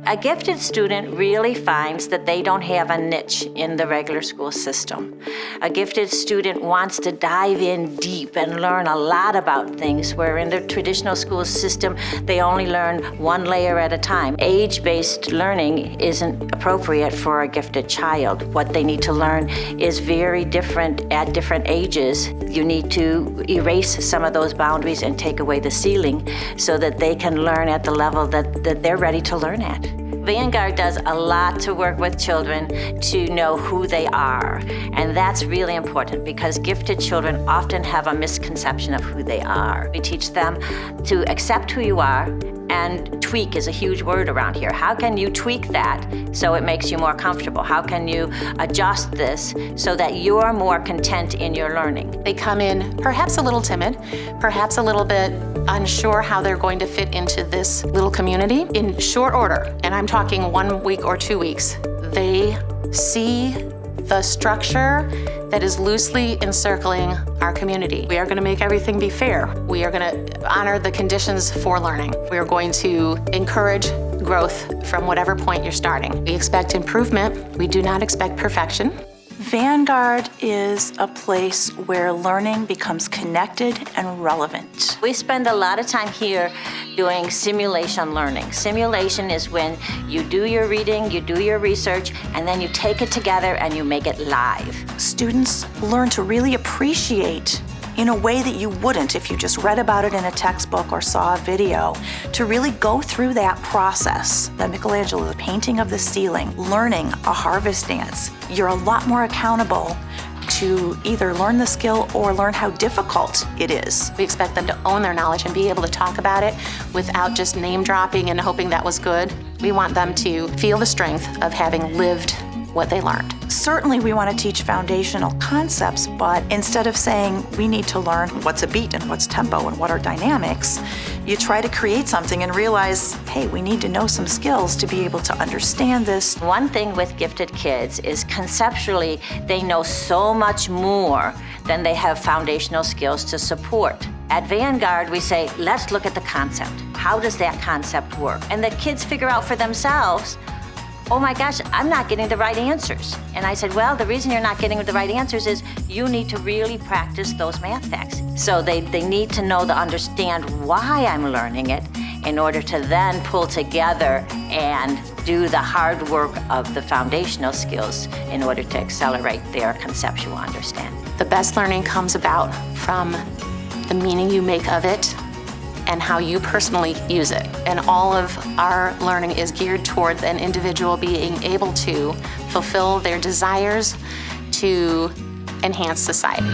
A gifted student really finds that they don't have a niche in the regular school system. A gifted student wants to dive in deep and learn a lot about things, where in the traditional school system, they only learn one layer at a time. Age-based learning isn't appropriate for a gifted child. What they need to learn is very different at different ages. You need to erase some of those boundaries and take away the ceiling so that they can learn at the level that they're ready to learn at. Vanguard does a lot to work with children to know who they are, and that's really important because gifted children often have a misconception of who they are. We teach them to accept who you are, and tweak is a huge word around here. How can you tweak that so it makes you more comfortable? How can you adjust this so that you're more content in your learning? They come in perhaps a little timid, perhaps a little bit unsure how they're going to fit into this little community. In short order, and I'm talking 1 week or 2 weeks, they see the structure that is loosely encircling our community. We are going to make everything be fair. We are going to honor the conditions for learning. We are going to encourage growth from whatever point you're starting. We expect improvement. We do not expect perfection. Vanguard is a place where learning becomes connected and relevant. We spend a lot of time here doing simulation learning. Simulation is when you do your reading, you do your research, and then you take it together and you make it live. Students learn to really appreciate in a way that you wouldn't if you just read about it in a textbook or saw a video, to really go through that process. The Michelangelo, the painting of the ceiling, learning a harvest dance. You're a lot more accountable to either learn the skill or learn how difficult it is. We expect them to own their knowledge and be able to talk about it without just name dropping and hoping that was good. We want them to feel the strength of having lived what they learned. Certainly we want to teach foundational concepts, but instead of saying we need to learn what's a beat and what's tempo and what are dynamics, you try to create something and realize, hey, we need to know some skills to be able to understand this. One thing with gifted kids is conceptually they know so much more than they have foundational skills to support. At Vanguard, we say, let's look at the concept. How does that concept work? And the kids figure out for themselves, oh my gosh, I'm not getting the right answers. And I said, well, the reason you're not getting the right answers is you need to really practice those math facts. So they need to know to understand why I'm learning it in order to then pull together and do the hard work of the foundational skills in order to accelerate their conceptual understanding. The best learning comes about from the meaning you make of it and how you personally use it. And all of our learning is geared toward an individual being able to fulfill their desires to enhance society.